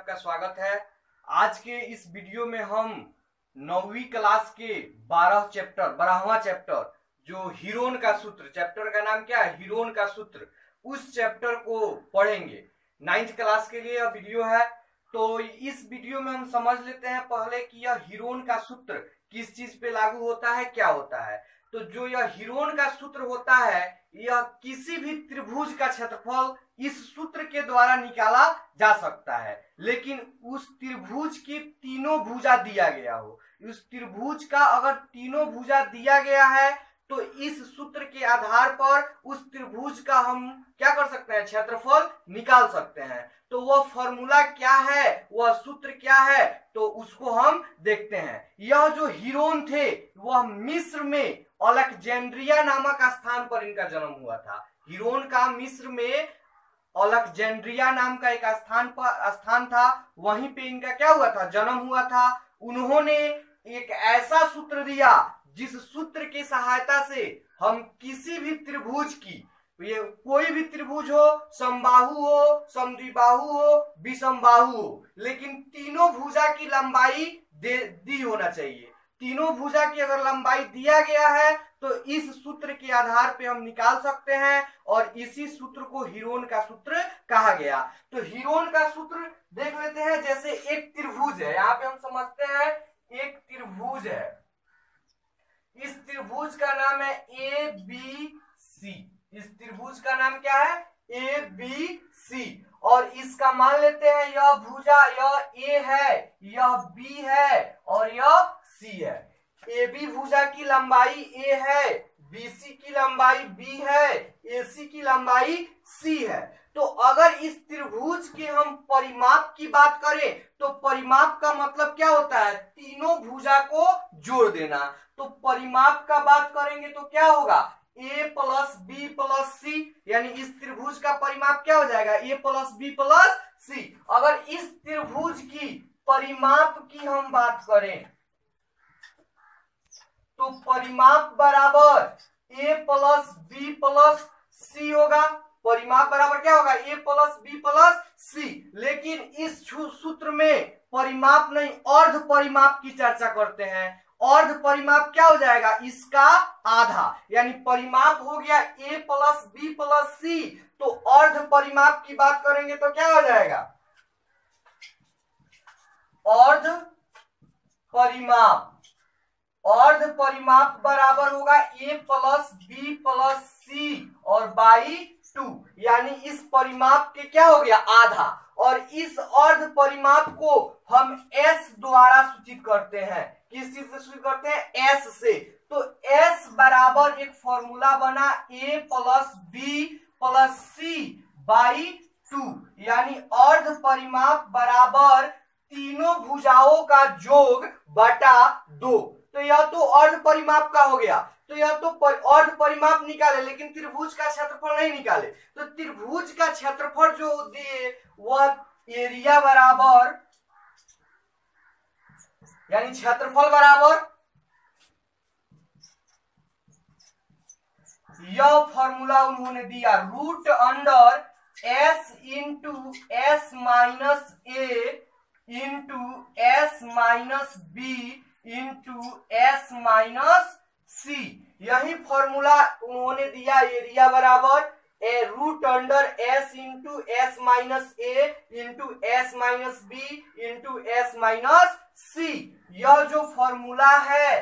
आपका स्वागत है। आज के इस वीडियो में हम 9वीं क्लास के 12वां चैप्टर जो हीरोन का सूत्र, चैप्टर का नाम क्या है, हीरोन का सूत्र, उस चैप्टर को पढ़ेंगे। 9th क्लास के लिए यह वीडियो है। तो इस वीडियो में हम समझ लेते हैं पहले कि यह हीरोन का सूत्र किस चीज पे लागू होता है, क्या होता है। तो जो यह हीरोन का सूत्र होता है, यह किसी भी त्रिभुज का क्षेत्रफल इस सूत्र के द्वारा निकाला जा सकता है, लेकिन उस त्रिभुज की तीनों भुजा दिया गया हो। उस त्रिभुज का अगर तीनों भुजा दिया गया है तो इस सूत्र के आधार पर उस त्रिभुज का हम क्या कर सकते हैं, क्षेत्रफल निकाल सकते हैं। तो वह फॉर्मूला क्या है, वह सूत्र क्या है, तो उसको हम देखते हैं। यह जो हीरोन थे वह मिस्र में अलेक्जेंड्रिया नामक स्थान पर इनका जन्म हुआ था। हीरोन का मिस्र में अलेक्जेंड्रिया नाम का एक स्थान था, वहीं पे इनका क्या हुआ था, जन्म हुआ था। उन्होंने एक ऐसा सूत्र दिया जिस सूत्र की सहायता से हम किसी भी त्रिभुज की, ये कोई भी त्रिभुज हो, समबाहु हो, समद्विबाहु हो, विषमबाहु हो, लेकिन तीनों भुजा की लंबाई दी होना चाहिए। तीनों भुजा की अगर लंबाई दिया गया है तो इस सूत्र के आधार पे हम निकाल सकते हैं, और इसी सूत्र को हीरोन का सूत्र कहा गया। तो हीरोन का सूत्र देख लेते हैं। जैसे एक त्रिभुज है, यहाँ पे हम समझते हैं एक त्रिभुज है। इस त्रिभुज का नाम है ए बी सी। इस त्रिभुज का नाम क्या है, ए बी सी। और इसका मान लेते हैं यह भुजा, यह ए है, यह बी है और यह सी है। ए बी भुजा की लंबाई ए है, बीसी की लंबाई बी है, एसी की लंबाई सी है। तो अगर इस त्रिभुज के हम परिमाप की बात करें तो परिमाप का मतलब क्या होता है, तीनों भुजा को जोड़ देना। तो परिमाप का बात करेंगे तो क्या होगा, a प्लस बी प्लस सी, यानी इस त्रिभुज का परिमाप क्या हो जाएगा, a प्लस बी प्लस सी। अगर इस त्रिभुज की परिमाप की हम बात करें तो परिमाप बराबर a प्लस बी प्लस सी होगा। परिमाप बराबर क्या होगा, a प्लस बी प्लस सी। लेकिन इस सूत्र में परिमाप नहीं, अर्ध परिमाप की चर्चा करते हैं। अर्ध परिमाप क्या हो जाएगा, इसका आधा, यानी परिमाप हो गया a प्लस बी प्लस सी। तो अर्ध परिमाप की बात करेंगे तो क्या हो जाएगा, अर्ध परिमाप। अर्ध परिमाप बराबर होगा a प्लस बी प्लस सी और बाई 2, यानी इस परिमाप के क्या हो गया, आधा। और इस अर्ध परिमाप को हम s द्वारा सूचित करते हैं। किस चीज से सूचित करते हैं, s से। तो s बराबर एक फॉर्मूला बना a plus B plus C by 2, यानी अर्ध परिमाप बराबर तीनों भुजाओं का जोग बटा 2। तो यह तो अर्ध परिमाप का हो गया। तो यह तो अर्ध परिमाप निकाले, लेकिन त्रिभुज का क्षेत्रफल नहीं निकाले। तो त्रिभुज का क्षेत्रफल जो दिए वह एरिया बराबर, यानी क्षेत्रफल बराबर, यह फॉर्मूला उन्होंने दिया, root under s into S minus A into S minus B into S minus C. यही फॉर्मूला उन्होंने दिया, एरिया बराबर A root under S into S minus A into S minus B into S minus C. यह जो formula है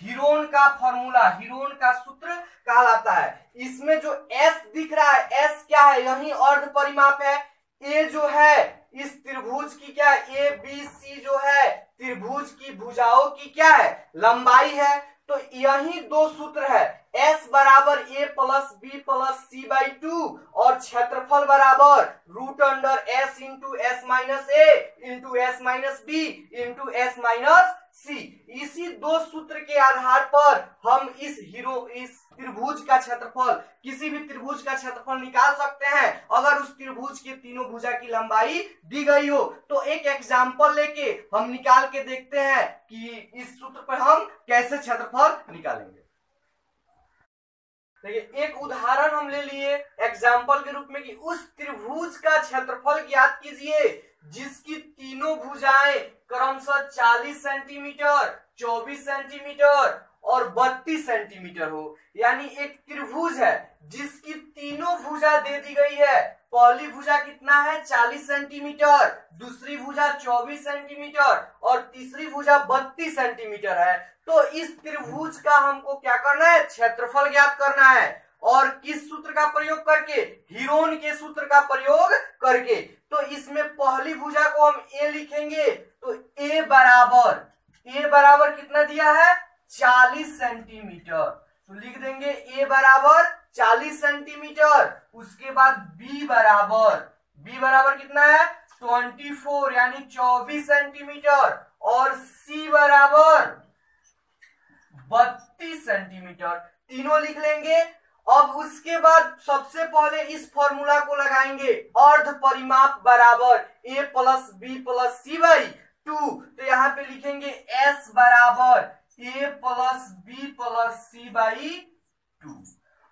Heron का formula, Heron का सूत्र कहलाता है। इसमें जो s दिख रहा है, s क्या है, यही अर्ध परिमाप है। a जो है इस त्रिभुज की क्या है, ए बी सी जो है त्रिभुज की भुजाओं की क्या है, लंबाई है। तो यही दो सूत्र है, s बराबर a plus B plus C by 2 और क्षेत्रफल बराबर root under s into S minus A into S minus B into S minus C. इसी दो सूत्र के आधार पर हम इस त्रिभुज का क्षेत्रफल, किसी भी त्रिभुज का क्षेत्रफल निकाल सकते हैं अगर उस त्रिभुज के तीनों भुजा की लंबाई दी गई हो। तो एक एग्जांपल लेके हम निकाल के देखते हैं कि इस सूत्र पर हम कैसे क्षेत्रफल निकालेंगे। देखिए एक उदाहरण हम ले लिए एग्जाम्पल के रूप में कि उस त्रिभुज का क्षेत्रफल ज्ञात कीजिए जिसकी तीनों भुजाएं क्रमशः 40 सेंटीमीटर, 24 सेंटीमीटर और 32 सेंटीमीटर हो। यानी एक त्रिभुज है जिसकी तीनों भुजा दे दी गई है। पहली भुजा कितना है 40 सेंटीमीटर, दूसरी भुजा 24 सेंटीमीटर और तीसरी भुजा 32 सेंटीमीटर है। तो इस त्रिभुज का हमको क्या करना है, क्षेत्रफल ज्ञात करना है। और किस सूत्र का प्रयोग करके, हीरोन के सूत्र का प्रयोग करके। तो इसमें पहली भुजा को हम ए लिखेंगे, तो ए बराबर कितना दिया है 40 सेंटीमीटर, तो लिख देंगे ए बराबर 40 सेंटीमीटर। उसके बाद बी बराबर कितना है 24 यानी 24 सेंटीमीटर और सी बराबर 32 सेंटीमीटर, तीनों लिख लेंगे। अब उसके बाद सबसे पहले इस फॉर्मूला को लगाएंगे, अर्ध परिमाप बराबर A plus B plus C by 2। तो यहाँ पे लिखेंगे एस बराबर A plus B plus C by 2।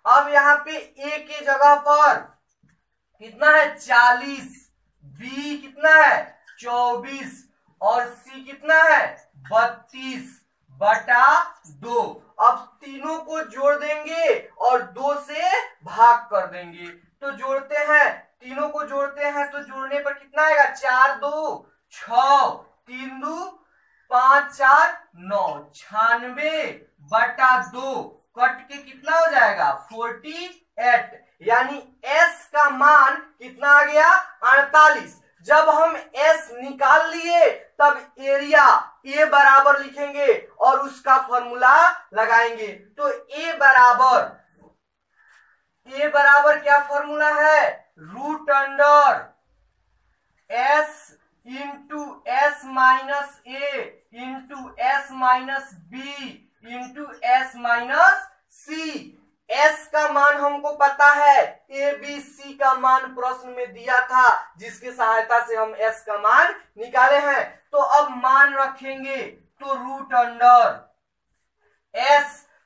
अब यहाँ पे ए के जगह पर कितना है 40, बी कितना है 24 और सी कितना है 32/2। अब तीनों को जोड़ देंगे और 2 से भाग कर देंगे। तो जोड़ते हैं, तीनों को जोड़ते हैं तो जोड़ने पर कितना आएगा 4 2 6, 3 2 5 4 9, 96/2 कट के कितना हो जाएगा 48। यानी S का मान कितना आ गया 48। जब हम S निकाल लिए तब एरिया A बराबर लिखेंगे और उसका फॉर्मूला लगाएंगे। तो A बराबर क्या फॉर्मूला है, root under S into S minus A into S minus B into S minus C। S का मान हमको पता है, A B C का मान प्रश्न में दिया था जिसकी सहायता से हम S का मान निकाले हैं। तो अब मान रखेंगे तो रूट अंडर S,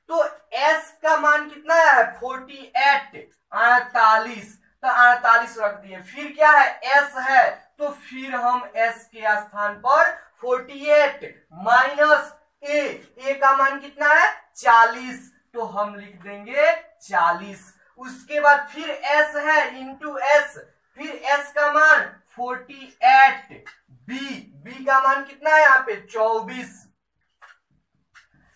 तो S का मान कितना है 48 48, तो 48 रख दिए। फिर क्या है S है, तो फिर हम S के स्थान पर 48 माइनस A का मान कितना है 40, तो हम लिख देंगे 40। उसके बाद फिर S है इंटू S, फिर S का मान 48, B का मान कितना है यहाँ पे 24,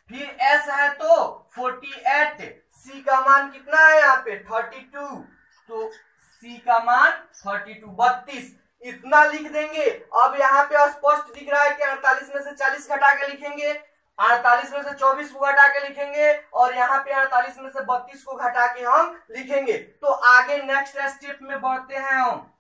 फिर S है तो 48, C का मान कितना है यहाँ पे 32, तो C का मान 32 इतना लिख देंगे। अब यहाँ पे स्पष्ट दिख रहा है कि 48 में से 40 घटा के लिखेंगे, 48 में से 24 को घटा के लिखेंगे और यहाँ पे 48 में से 32 को घटा के हम लिखेंगे। तो आगे नेक्स्ट स्टेप में बढ़ते हैं हम।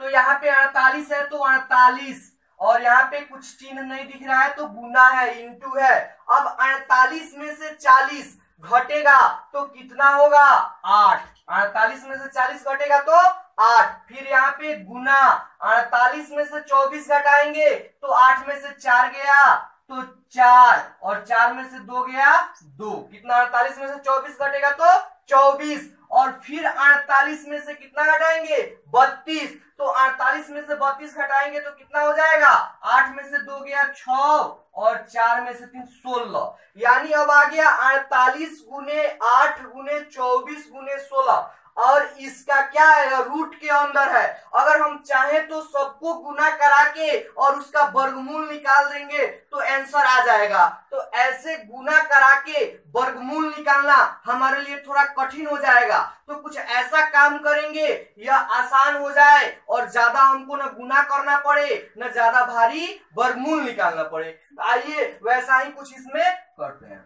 तो यहाँ पे 48 है तो 48 और यहाँ पे कुछ चिन्ह नहीं दिख रहा है तो गुना है, इंटू है। अब 48 में से 40 घटेगा तो कितना होगा 8, 48 में से 40 घटेगा तो 8, फिर यहाँ पे गुना 48 में से 24 घटाएंगे तो 8 में से 4 गया तो 4 और 4 में से 2 गया 2, कितना 48 में से 24 घटेगा तो 24 और फिर 48 में से कितना घटाएंगे 32, तो 48 में से 32 घटाएंगे तो कितना हो जाएगा 8 में से 2 गया 6 और 4 में से 3 16। यानी अब आ गया 48 गुने 8 गुने 24 गुने 16 और इसका क्या है रूट के अंदर है। अगर हम चाहें तो सबको गुना करा के और उसका वर्गमूल निकाल देंगे तो आंसर आ जाएगा। तो ऐसे गुना करा के वर्गमूल निकालना हमारे लिए थोड़ा कठिन हो जाएगा, तो कुछ ऐसा काम करेंगे यह आसान हो जाए और ज्यादा हमको न गुना करना पड़े न ज्यादा भारी वर्गमूल निकालना पड़े। आइए वैसा ही कुछ इसमें करते हैं।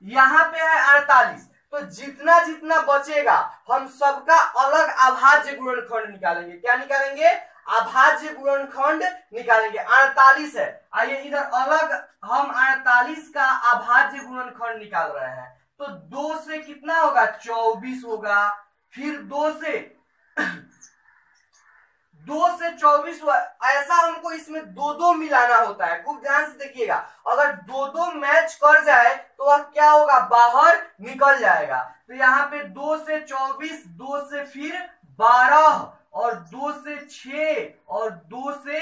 यहाँ पे है 48, तो जितना जितना बचेगा हम सबका अलग अभाज्य गुणनखंड निकालेंगे। क्या निकालेंगे अभाज्य गुणनखंड निकालेंगे। 48 है, आइए इधर अलग हम 48 का अभाज्य गुणनखंड निकाल रहे हैं। तो 2 से कितना होगा 24 होगा, फिर 2 से 24 हुआ, ऐसा हमको इसमें दो दो मिलाना होता है। खूब ध्यान से देखिएगा, अगर दो दो मैच कर जाए तो वह क्या होगा, बाहर निकल जाएगा। तो यहाँ पे 2 से 24, 2 से फिर 12 और 2 से 6 और 2 से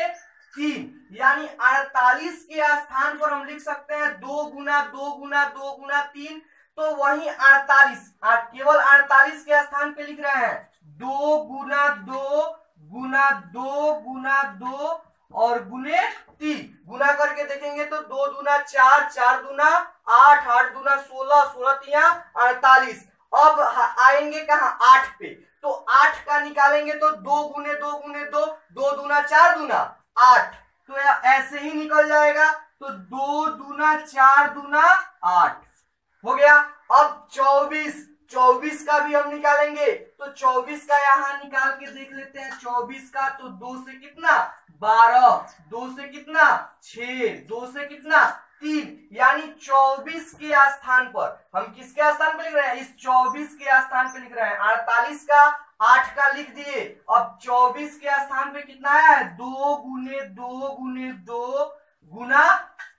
3, यानी 48 के स्थान पर हम लिख सकते हैं 2 गुना 2 गुना 2 गुना 3। तो वही 48, केवल 48 के स्थान पे लिख रहे हैं 2 गुना 2 गुना 2 गुना 2 और गुने 3। गुना करके देखेंगे तो 2 दूना 4, 4 दूना 8, 8 दूना 16, 16 तिया 48। अब आएंगे कहाँ, 8 पे, तो 8 का निकालेंगे तो 2 गुने 2 गुने 2, 2 दूना 4 दूना 8, तो ऐसे ही निकल जाएगा। तो 2 दूना 4 दूना 8 हो गया। अब 24 का भी हम निकालेंगे, तो 24 का यहाँ निकाल के देख लेते हैं। 24 का तो 2 से कितना 12, 2 से कितना 6, 2 से कितना 3, यानी 24 के स्थान पर हम किसके स्थान पे लिख रहे हैं, इस 24 के स्थान पे लिख रहे हैं। 48 का 8 का लिख दिए, अब 24 के स्थान पे कितना है, 2 गुने 2 गुने 2 गुना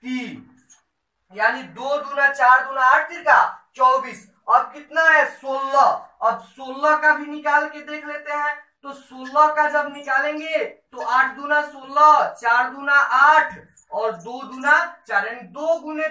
3, यानी 2 दूना 4 दूना 8 तिरका 24। अब कितना है 16। अब 16 का भी निकाल के देख लेते हैं। तो 16 का जब निकालेंगे तो 8 दूना 16, 4 दूना 8 और 2 दूना 4, यानी 2 गुने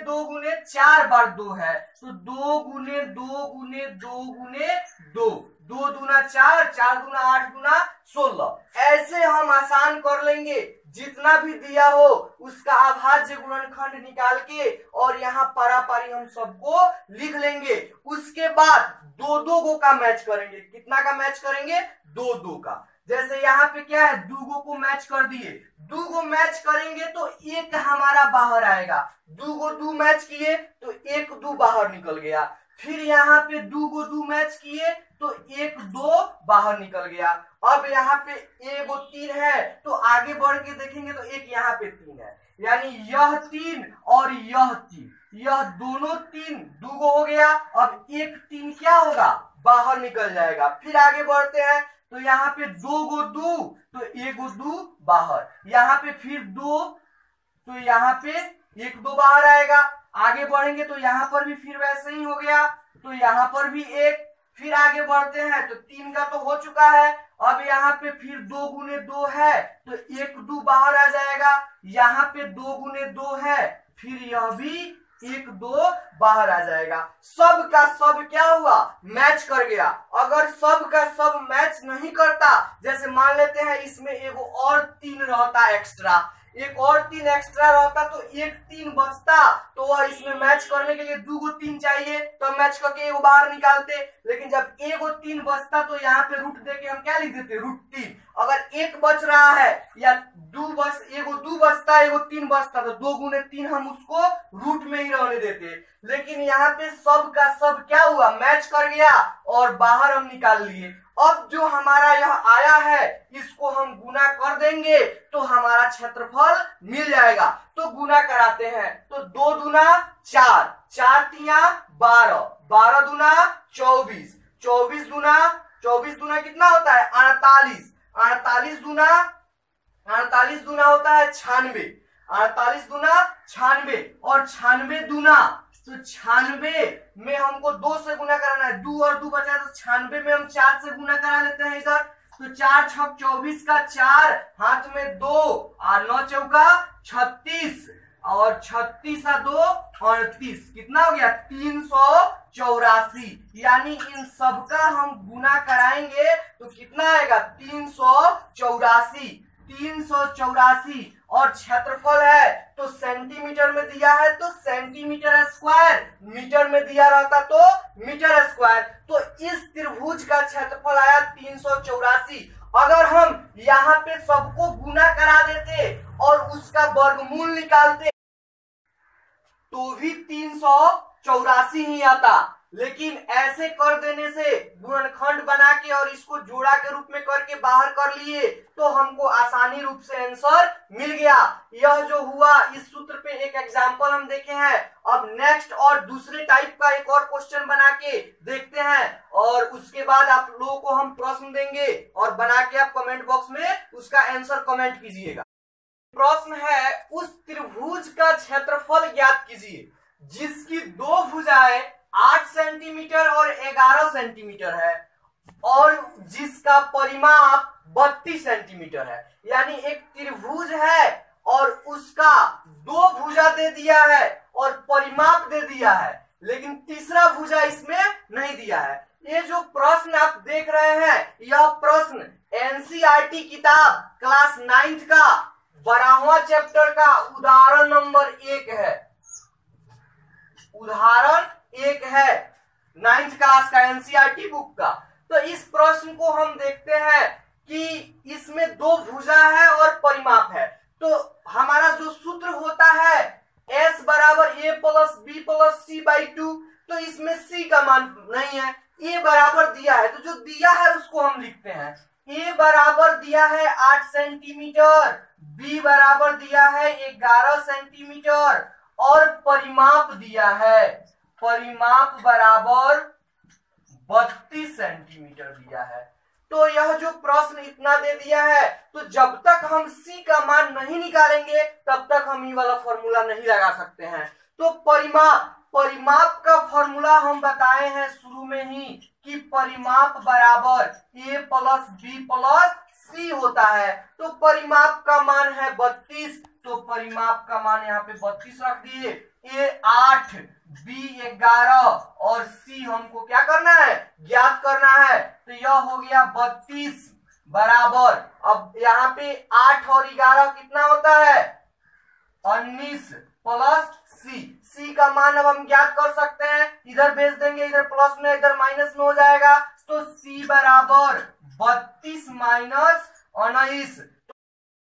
4 बार 2 है, तो 2 गुने 2 गुने 2 गुने 2, 2 दूना 4, 4 दूना 8 दूना 16। ऐसे हम आसान कर लेंगे, जितना भी दिया हो उसका अभाज्य गुणनखंड निकाल के और यहाँ पारापारी हम सबको लिख लेंगे। उसके बाद दो दो गो का मैच करेंगे। कितना का मैच करेंगे, 2 2 का। जैसे यहाँ पे क्या है, 2 गो को मैच कर दिए, 2 गो मैच करेंगे तो 1 हमारा बाहर आएगा। 2 गो 2 मैच किए तो 1 2 बाहर निकल गया। फिर यहाँ पे 2 गो 2 मैच किए तो 1 2 बाहर निकल गया। अब यहाँ पे 1 गो 3 है, तो आगे बढ़ के देखेंगे तो 1 यहाँ पे 3 है, यानी यह 3 और यह 3, यह दोनों 3 2 गो हो गया। अब 1 3 क्या होगा, बाहर निकल जाएगा। फिर आगे बढ़ते हैं तो यहाँ पे 2 गो 2, तो 1 गो 2 बाहर, यहाँ पे फिर 2, तो यहाँ पे 1 2 बाहर आएगा। आगे बढ़ेंगे तो यहाँ पर भी फिर वैसे ही हो गया, तो यहाँ पर भी 1। फिर आगे बढ़ते हैं तो 3 का तो हो चुका है। अब यहाँ पे फिर 2 गुने 2 है, तो 1 2 बाहर आ जाएगा। यहाँ पे 2 गुने 2 है, फिर यह भी 1 2 बाहर आ जाएगा। सब का सब क्या हुआ, मैच कर गया। अगर सब का सब मैच नहीं करता, जैसे मान लेते हैं इसमें एगो और 3 रहता एक्स्ट्रा, एक और 3 एक्स्ट्रा रहता तो 1 3 बचता, तो वह इसमें मैच करने के लिए 2 गो 3 चाहिए, तो मैच करके एगो बाहर निकालते। लेकिन जब 1 गो 3 बचता तो यहाँ पे रूट देके हम क्या लिख देते, √3। अगर 1 बच रहा है या 2 बच, एगो 2 बचता एगो 3 बचता, तो 2 गुने 3 हम उसको रूट में ही रहने देते। लेकिन यहाँ पे सब का सब क्या हुआ, मैच कर गया और बाहर हम निकाल लिए। अब जो हमारा यह आया है इसको हम गुना कर देंगे तो हमारा क्षेत्रफल मिल जाएगा। तो गुना कराते हैं, तो 2 दूना 4, 4 तिया 12, 12 दूना 24, 24 दूना कितना होता है 48, 48 दूना होता है 96, 48 दूना 96 और 96 दूना, तो 96 में हमको 2 से गुना कराना है, 2 और 2 बचा, तो 96 में हम 4 से गुना करा लेते हैं इधर। तो 4 छक 24 का 4, हाथ में 2 और 9 चौका 36 और 36 और 2 38, कितना हो गया 384। यानी इन सबका हम गुना कराएंगे तो कितना आएगा 384 और क्षेत्रफल है तो सेंटीमीटर में दिया है तो सेंटीमीटर स्क्वायर, मीटर में दिया रहता तो मीटर स्क्वायर। तो इस त्रिभुज का क्षेत्रफल आया 384। अगर हम यहाँ पे सबको गुना करा देते और उसका वर्गमूल निकालते तो भी 384 ही आता, लेकिन ऐसे कर देने से गुणनखंड बना के और इसको जोड़ा के रूप में करके बाहर कर लिए तो हमको आसानी रूप से आंसर मिल गया। यह जो हुआ इस सूत्र पे एक एग्जांपल हम देखे हैं। अब नेक्स्ट और दूसरे टाइप का एक और क्वेश्चन बना के देखते हैं और उसके बाद आप लोगों को हम प्रश्न देंगे और बना के आप कमेंट बॉक्स में उसका आंसर कमेंट कीजिएगा। प्रश्न है उस त्रिभुज का क्षेत्रफल ज्ञात कीजिए जिसकी दो भुजाएं 8 सेंटीमीटर और 11 सेंटीमीटर है और जिसका परिमाप 32 सेंटीमीटर है। यानी एक त्रिभुज है और उसका दो भुजा दे दिया है और परिमाप दे दिया है, लेकिन तीसरा भुजा इसमें नहीं दिया है। ये जो प्रश्न आप देख रहे हैं यह प्रश्न एनसीईआरटी किताब क्लास 9th का 12वां चैप्टर का उदाहरण नंबर 1 है। उदाहरण 1 है 9th क्लास का एनसीईआरटी बुक का। तो इस प्रश्न को हम देखते हैं कि इसमें दो भुजा है और परिमाप है। तो हमारा जो सूत्र होता है S बराबर a plus B plus C by 2, तो इसमें c का मान नहीं है, a बराबर दिया है, तो जो दिया है उसको हम लिखते हैं। a बराबर दिया है 8 सेंटीमीटर, b बराबर दिया है 11 सेंटीमीटर और परिमाप दिया है, परिमाप बराबर 32 सेंटीमीटर दिया है। तो यह जो प्रश्न इतना दे दिया है, तो जब तक हम c का मान नहीं निकालेंगे तब तक हम ये वाला फॉर्मूला नहीं लगा सकते हैं। तो परिमाप का फॉर्मूला हम बताए हैं शुरू में ही कि परिमाप बराबर a प्लस बी प्लस सी होता है। तो परिमाप का मान है 32, तो परिमाप का मान यहाँ पे 32 रख दिए। a 8, b 11 और c हमको क्या करना है, ज्ञात करना है। तो यह हो गया 32 बराबर, अब यहाँ पे 8 और 11 कितना होता है 19 प्लस c का मान अब हम ज्ञात कर सकते हैं। इधर भेज देंगे, इधर प्लस में इधर माइनस में हो जाएगा। तो c बराबर 32 माइनस 19,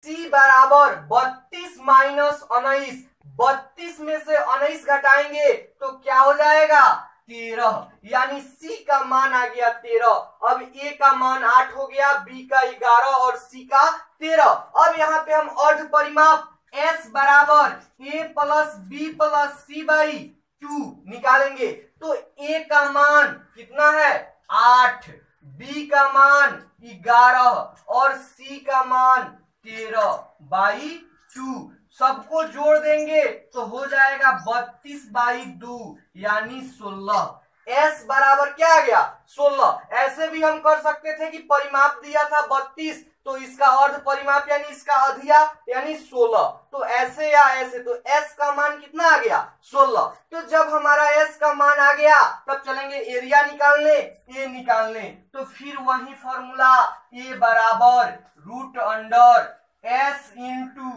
c बराबर 32 माइनस 19, 32 में से 19 घटाएंगे तो क्या हो जाएगा 13, यानी c का मान आ गया 13। अब a का मान 8 हो गया, b का 11 और c का 13। अब यहाँ पे हम अर्ध परिमाप s बराबर a plus B plus C by 2 निकालेंगे। तो a का मान कितना है 8, b का मान 11 और c का मान 13 बाई 2, सबको जोड़ देंगे तो हो जाएगा 32 बाई 2 यानी 16। s बराबर क्या आ गया 16। ऐसे भी हम कर सकते थे कि परिमाप दिया था 32, तो इसका अर्ध परिमाप यानी इसका अधिया यानी 16, तो ऐसे या ऐसे, तो s का मान कितना आ गया 16। तो जब हमारा s का मान आ गया तब चलेंगे एरिया निकालने, a निकालने। तो फिर वही फॉर्मूला a बराबर root under s into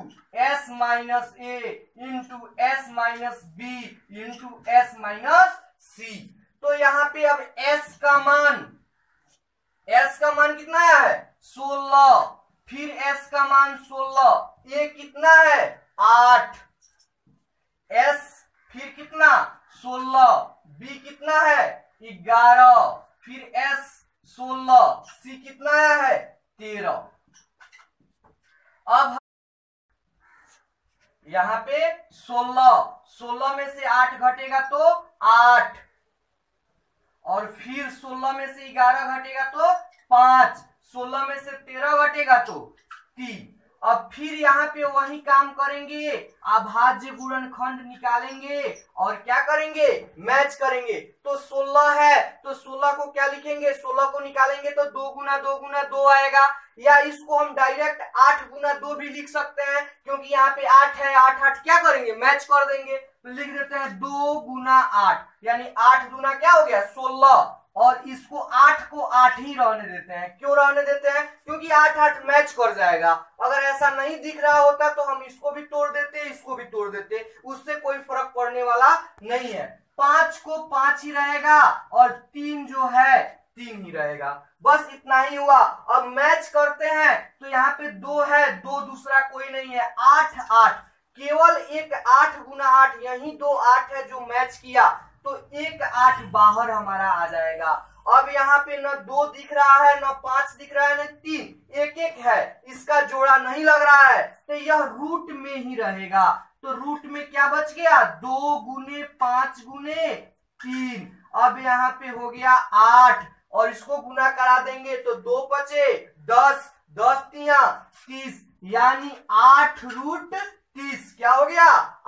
s minus a into s minus b into s minus c। तो यहाँ पे अब s का मान कितना है 16, फिर s का मान 16, a कितना है 8, s फिर कितना 16, b कितना है 11, फिर s 16, c कितना है 13। अब यहाँ पे 16 में से 8 घटेगा तो 8, और फिर 16 में से 11 घटेगा तो 5, 16 में से 13 घटेगा तो 3। अब फिर यहाँ पे वही काम करेंगे, अभाज्य गुणनखंड निकालेंगे और क्या करेंगे मैच करेंगे। तो 16 है तो 16 को क्या लिखेंगे, 16 को निकालेंगे तो 2 गुना 2 गुना 2 आएगा, या इसको हम डायरेक्ट 8 गुना 2 भी लिख सकते हैं, क्योंकि यहाँ पे 8 है, 8 8 क्या करेंगे मैच कर देंगे, तो लिख देते हैं 2 गुना 8 यानी 8 गुना क्या हो गया 16, और इसको 8 को 8 ही रहने देते हैं। क्यों रहने देते हैं, क्योंकि 8 8 मैच कर जाएगा। अगर ऐसा नहीं दिख रहा होता तो हम इसको भी तोड़ देते, इसको भी तोड़ देते, उससे कोई फर्क पड़ने वाला नहीं है। 5 को 5 ही रहेगा और 3 जो है 3 ही रहेगा, बस इतना ही हुआ। अब मैच करते हैं तो यहाँ पे 2 है, 2 दूसरा कोई नहीं है, 8 8, केवल एक 8 गुना 8, यही 2 8 है जो मैच किया, तो एक 8 बाहर हमारा आ जाएगा। अब यहाँ पे न 2 दिख रहा है, न 5 दिख रहा है, न 3, एक एक है, इसका जोड़ा नहीं लग रहा है, तो यह रूट में ही रहेगा। तो रूट में क्या बच गया 2 गुने 5 गुने 3, अब यहाँ पे हो गया 8, और इसको गुना करा देंगे तो 2 बचे 10, 10 3 30, यानी 8√30। क्या हो गया?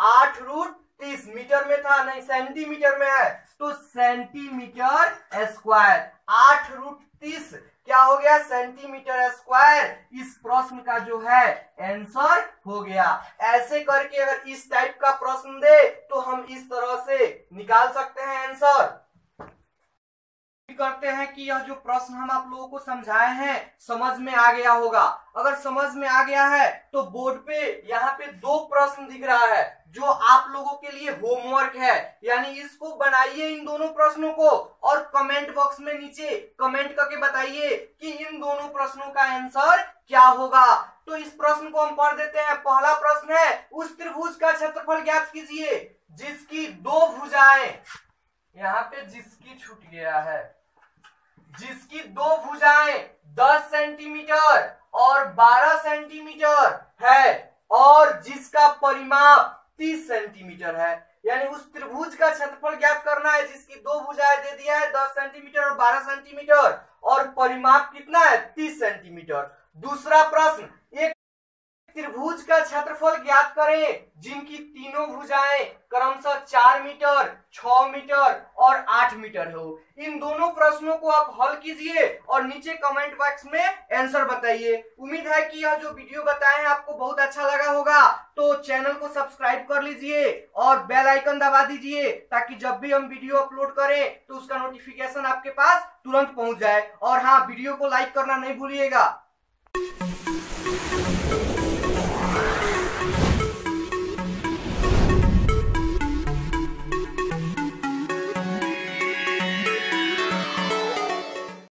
8√30। मीटर में था नहीं, सेंटीमीटर में है, तो सेंटीमीटर स्क्वायर। 8√30 क्या हो गया? Centimetre square. इस प्रश्न का जो है आंसर हो गया। ऐसे करके अगर इस टाइप का प्रश्न दे तो हम इस तरह से निकाल सकते हैं आंसर। करते हैं कि यह जो प्रश्न हम आप लोगों को समझाए हैं समझ में आ गया होगा। अगर समझ में आ गया है तो बोर्ड पे यहाँ पे 2 प्रश्न दिख रहा है जो आप लोगों के लिए होमवर्क है, यानी इसको बनाइए इन दोनों प्रश्नों को और कमेंट बॉक्स में नीचे कमेंट करके बताइए कि इन दोनों प्रश्नों का आंसर क्या होगा। तो इस प्रश्न को हम पढ़ देते हैं। पहला प्रश्न है, उस त्रिभुज का क्षेत्रफल ज्ञात कीजिए जिसकी 2 भुजाएं, यहाँ पे जिसकी छूट गया है, जिसकी 2 भुजाएं 10 सेंटीमीटर और 12 सेंटीमीटर है और जिसका परिमाप 30 सेंटीमीटर है। यानी उस त्रिभुज का क्षेत्रफल ज्ञात करना है जिसकी 2 भुजाएं दे दिया है 10 सेंटीमीटर और 12 सेंटीमीटर और परिमाप कितना है? 30 सेंटीमीटर। दूसरा प्रश्न, एक त्रिभुज का क्षेत्रफल ज्ञात करें जिनकी तीनों भुजाएं क्रमशः 4 मीटर, 6 मीटर और 8 मीटर हो। इन दोनों प्रश्नों को आप हल कीजिए और नीचे कमेंट बॉक्स में आंसर बताइए। उम्मीद है कि यह जो वीडियो बताए हैं आपको बहुत अच्छा लगा होगा, तो चैनल को सब्सक्राइब कर लीजिए और बेल आइकन दबा दीजिए ताकि जब भी हम वीडियो अपलोड करें तो उसका नोटिफिकेशन आपके पास तुरंत पहुंच जाए। और हाँ, वीडियो को लाइक करना नहीं भूलिएगा।